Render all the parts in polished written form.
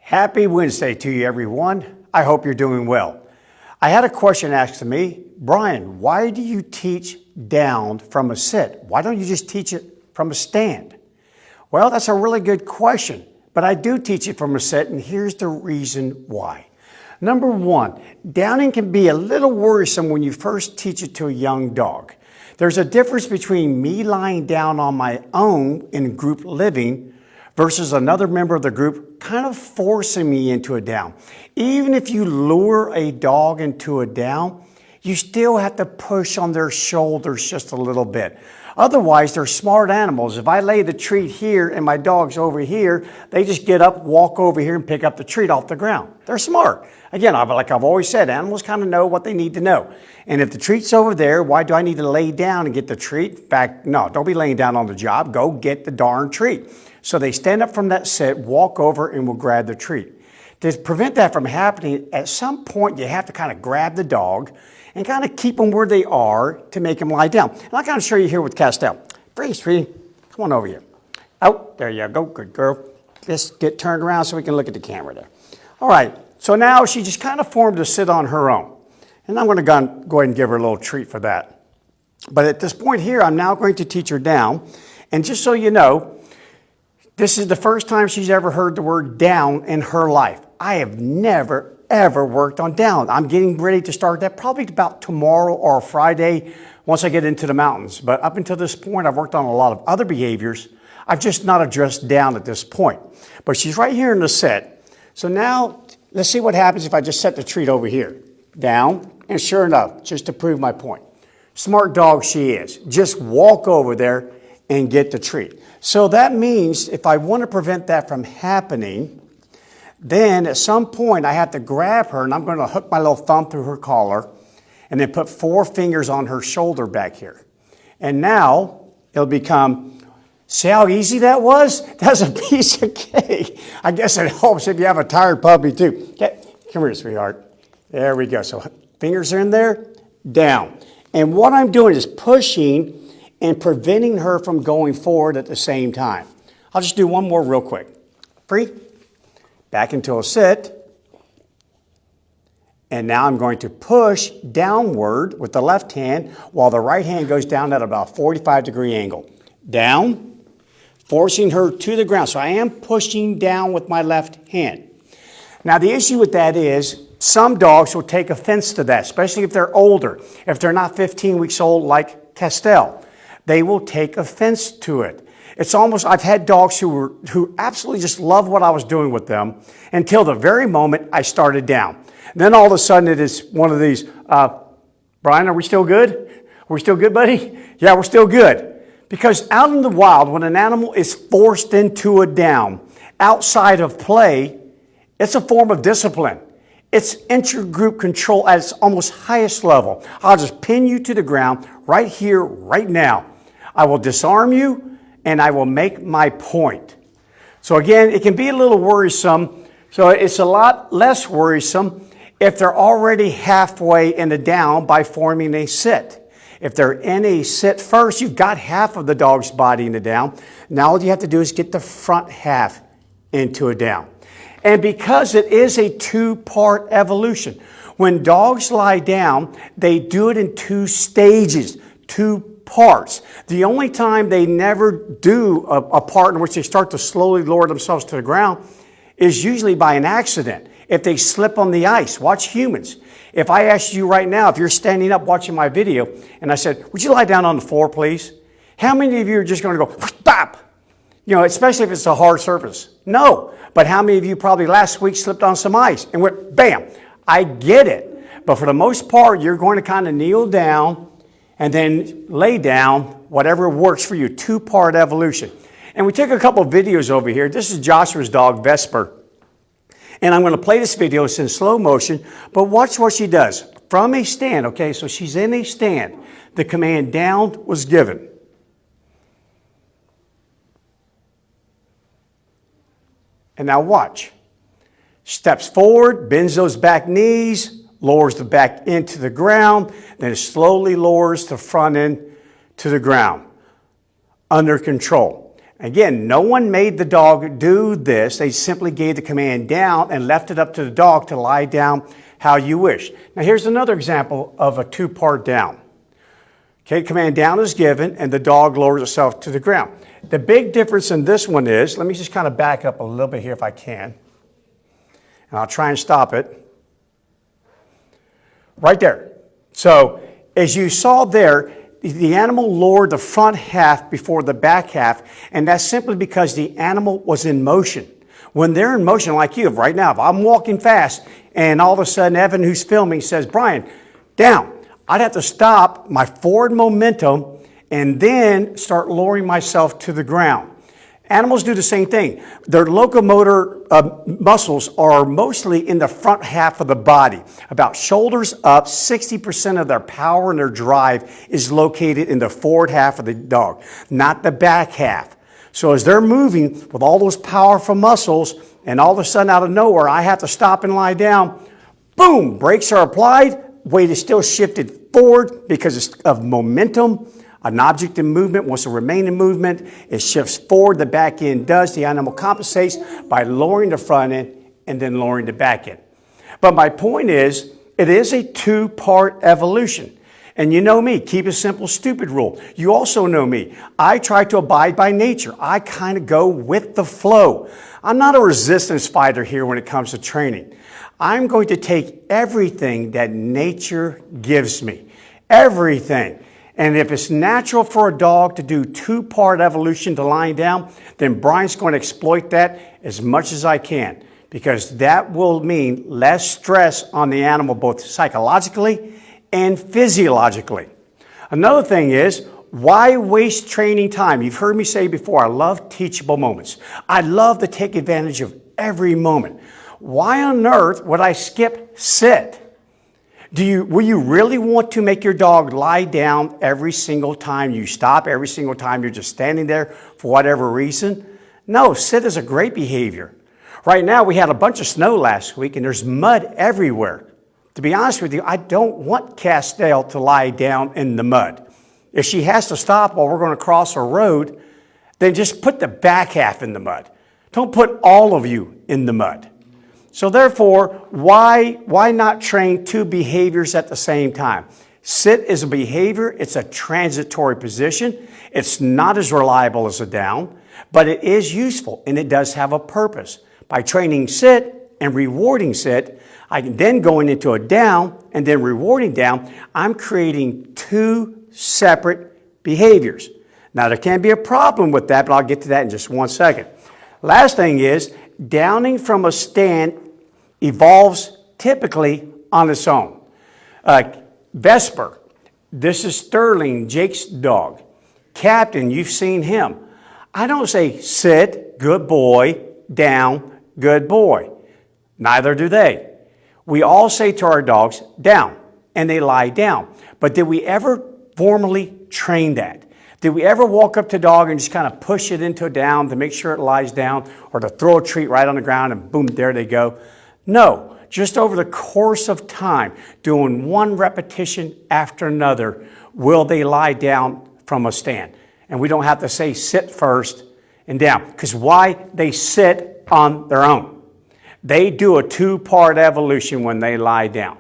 Happy Wednesday to you, everyone. I hope you're doing well. I had a question asked to me, Brian, why do you teach down from a sit? Why don't you just teach it from a stand? Well, that's a really good question, but I do teach it from a sit, and here's the reason why. Number one, downing can be a little worrisome when you first teach it to a young dog. There's a difference between me lying down on my own in group living versus another member of the group kind of forcing me into a down. Even if you lure a dog into a down, you still have to push on their shoulders just a little bit. Otherwise, they're smart animals. If I lay the treat here and my dog's over here, they just get up, walk over here, and pick up the treat off the ground. They're smart. Again, like I've always said, animals kind of know what they need to know. And if the treat's over there, why do I need to lay down and get the treat? In fact, no, don't be laying down on the job. Go get the darn treat. So they stand up from that sit, walk over, and will grab the treat. To prevent that from happening, at some point you have to kind of grab the dog and kind of keep them where they are to make them lie down. And I'll kind of show you here with Castell. Freeze, sweetie. Come on over here. Oh, there you go. Good girl. Just get turned around so we can look at the camera there. All right. So now she just kind of formed to sit on her own. And I'm going to go ahead and give her a little treat for that. But at this point here, I'm now going to teach her down. And just so you know, this is the first time she's ever heard the word down in her life. I have never, ever worked on down. I'm getting ready to start that probably about tomorrow or Friday once I get into the mountains. But up until this point, I've worked on a lot of other behaviors. I've just not addressed down at this point. But she's right here in the set. So now let's see what happens if I just set the treat over here. Down, and sure enough, just to prove my point. Smart dog she is. Just walk over there and get the treat. So that means if I want to prevent that from happening, then at some point I have to grab her and I'm going to hook my little thumb through her collar and then put 4 fingers on her shoulder back here. And now it'll become, see how easy that was? That's a piece of cake. I guess it helps if you have a tired puppy too. Okay, come here, sweetheart. There we go. So fingers are in there, down. And what I'm doing is pushing and preventing her from going forward at the same time. I'll just do one more real quick. Free, back into a sit. And now I'm going to push downward with the left hand while the right hand goes down at about a 45-degree angle. Down, forcing her to the ground. So I am pushing down with my left hand. Now the issue with that is some dogs will take offense to that, especially if they're older. If they're not 15 weeks old like Castell, they will take offense to it. It's almost, I've had dogs who absolutely just love what I was doing with them until the very moment I started down. Then all of a sudden it is one of these, Brian, are we still good? Are we still good, buddy? Yeah, we're still good. Because out in the wild, when an animal is forced into a down outside of play, it's a form of discipline. It's intergroup control at its almost highest level. I'll just pin you to the ground right here, right now. I will disarm you, and I will make my point. So again, it can be a little worrisome. So it's a lot less worrisome if they're already halfway in the down by forming a sit. If they're in a sit first, you've got half of the dog's body in the down. Now all you have to do is get the front half into a down. And because it is a 2-part evolution, when dogs lie down, they do it in 2 stages, 2 parts. The only time they never do a part in which they start to slowly lower themselves to the ground is usually by an accident. If they slip on the ice, watch humans. If I asked you right now, if you're standing up watching my video, and I said, would you lie down on the floor, please? How many of you are just going to go, stop? You know, especially if it's a hard surface. No. But how many of you probably last week slipped on some ice and went, bam? I get it. But for the most part, you're going to kind of kneel down and then lay down, whatever works for you, 2-part evolution. And we took a couple of videos over here. This is Joshua's dog, Vesper. And I'm going to play this video. It's in slow motion, but watch what she does. From a stand, okay, so she's in a stand. The command down was given. And now watch. Steps forward, bends those back knees, lowers the back end to the ground, then it slowly lowers the front end to the ground. Under control. Again, no one made the dog do this. They simply gave the command down and left it up to the dog to lie down how you wish. Now here's another example of a two-part down. Okay, command down is given and the dog lowers itself to the ground. The big difference in this one is, let me just kind of back up a little bit here if I can. And I'll try and stop it. Right there. So as you saw there, the animal lowered the front half before the back half, and that's simply because the animal was in motion. When they're in motion, like you, right now, if I'm walking fast and all of a sudden Evan, who's filming, says, Bryan, down, I'd have to stop my forward momentum and then start lowering myself to the ground. Animals do the same thing. Their locomotor muscles are mostly in the front half of the body. About shoulders up, 60% of their power and their drive is located in the forward half of the dog, not the back half. So as they're moving with all those powerful muscles, and all of a sudden out of nowhere, I have to stop and lie down, boom, brakes are applied, weight is still shifted forward because of momentum. An object in movement wants to remain in movement. It shifts forward, the back end does. The animal compensates by lowering the front end and then lowering the back end. But my point is, it is a two-part evolution. And you know me, keep it simple, stupid rule. You also know me. I try to abide by nature. I kind of go with the flow. I'm not a resistance fighter here when it comes to training. I'm going to take everything that nature gives me. Everything. And if it's natural for a dog to do two-part evolution to lying down, then Bryan's going to exploit that as much as I can, because that will mean less stress on the animal, both psychologically and physiologically. Another thing is, why waste training time? You've heard me say before, I love teachable moments. I love to take advantage of every moment. Why on earth would I skip sit? Will you really want to make your dog lie down every single time you stop, every single time you're just standing there for whatever reason? No, sit is a great behavior. Right now, we had a bunch of snow last week and there's mud everywhere. To be honest with you, I don't want Castell to lie down in the mud. If she has to stop while we're going to cross a road, then just put the back half in the mud. Don't put all of you in the mud. So therefore, why not train two behaviors at the same time? Sit is a behavior. It's a transitory position. It's not as reliable as a down, but it is useful and it does have a purpose. By training sit and rewarding sit, I can then going into a down and then rewarding down, I'm creating two separate behaviors. Now there can be a problem with that, but I'll get to that in just 1 second. Last thing is, downing from a stand evolves typically on its own. Vesper, this is Sterling, Jake's dog. Captain, you've seen him. I don't say sit, good boy, down, good boy. Neither do they. We all say to our dogs, down, and they lie down. But did we ever formally train that? Did we ever walk up to a dog and just kind of push it into a down to make sure it lies down, or to throw a treat right on the ground and boom, there they go? No, just over the course of time, doing one repetition after another, will they lie down from a stand. And we don't have to say sit first and down, because why? They sit on their own. They do a two-part evolution when they lie down.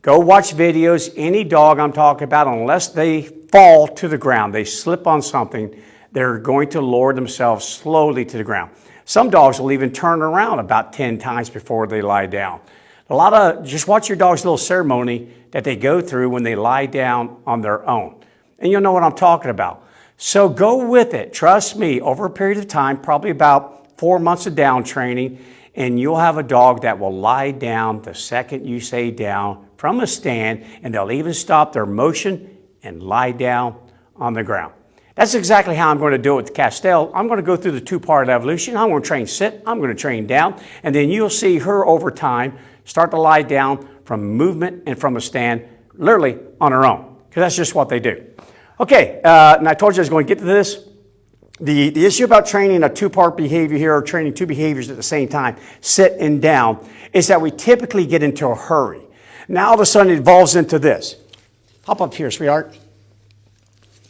Go watch videos. Any dog I'm talking about, unless they fall to the ground, they slip on something, they're going to lower themselves slowly to the ground. Some dogs will even turn around about 10 times before they lie down. Just watch your dog's little ceremony that they go through when they lie down on their own. And you'll know what I'm talking about. So go with it. Trust me, over a period of time, probably about 4 months of down training, and you'll have a dog that will lie down the second you say down from a stand, and they'll even stop their motion and lie down on the ground. That's exactly how I'm going to do it with Castell. I'm going to go through the two-part evolution. I'm going to train sit, I'm going to train down, and then you'll see her over time start to lie down from movement and from a stand, literally on her own, because that's just what they do. Okay, and I told you I was going to get to this. The issue about training a two-part behavior here, or training two behaviors at the same time, sit and down, is that we typically get into a hurry. Now all of a sudden it evolves into this. Hop up here, sweetheart.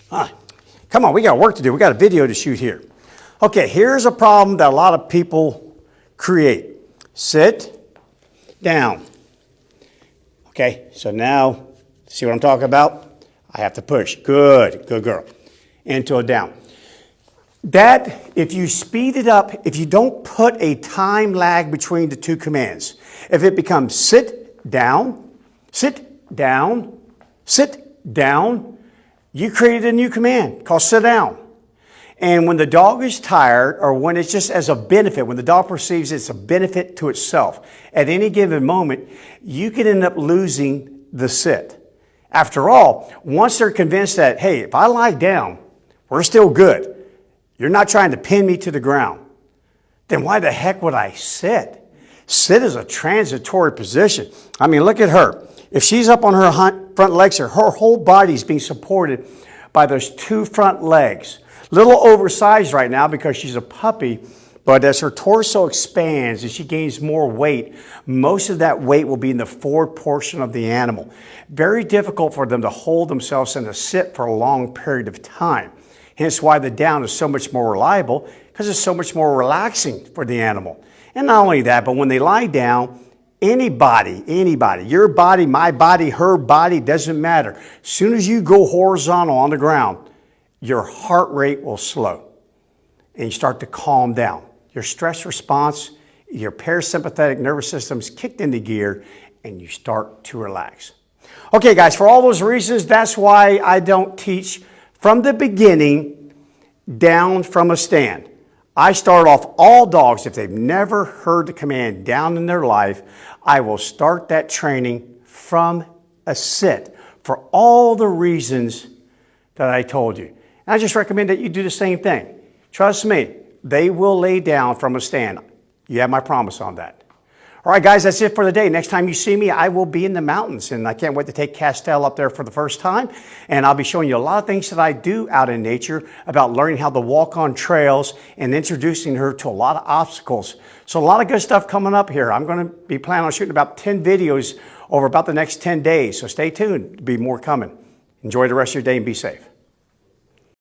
Come on, we got work to do. We got a video to shoot here. Okay, here's a problem that a lot of people create. Sit down. Okay, so now, see what I'm talking about? I have to push. Good, good girl. Into a down. That, if you speed it up, if you don't put a time lag between the two commands, if it becomes sit down, sit down, sit down, you created a new command called sit down. And when the dog is tired, or when it's just as a benefit, when the dog perceives it's a benefit to itself, at any given moment, you can end up losing the sit. After all, once they're convinced that, hey, if I lie down, we're still good. You're not trying to pin me to the ground. Then why the heck would I sit? Sit is a transitory position. I mean, look at her. If she's up on her front legs, her whole body's being supported by those two front legs. Little oversized right now because she's a puppy, but as her torso expands and she gains more weight, most of that weight will be in the forward portion of the animal. Very difficult for them to hold themselves in a sit for a long period of time. Hence why the down is so much more reliable, because it's so much more relaxing for the animal. And not only that, but when they lie down, anybody, your body, my body, her body, doesn't matter. As soon as you go horizontal on the ground, your heart rate will slow and you start to calm down. Your stress response, your parasympathetic nervous system is kicked into gear and you start to relax. Okay, guys, for all those reasons, that's why I don't teach from the beginning down from a stand. I start off all dogs, if they've never heard the command down in their life, I will start that training from a sit for all the reasons that I told you. And I just recommend that you do the same thing. Trust me, they will lay down from a stand. You have my promise on that. All right, guys, that's it for the day. Next time you see me, I will be in the mountains, and I can't wait to take Castell up there for the first time. And I'll be showing you a lot of things that I do out in nature about learning how to walk on trails and introducing her to a lot of obstacles. So a lot of good stuff coming up here. I'm going to be planning on shooting about 10 videos over about the next 10 days. So stay tuned. There'll be more coming. Enjoy the rest of your day and be safe.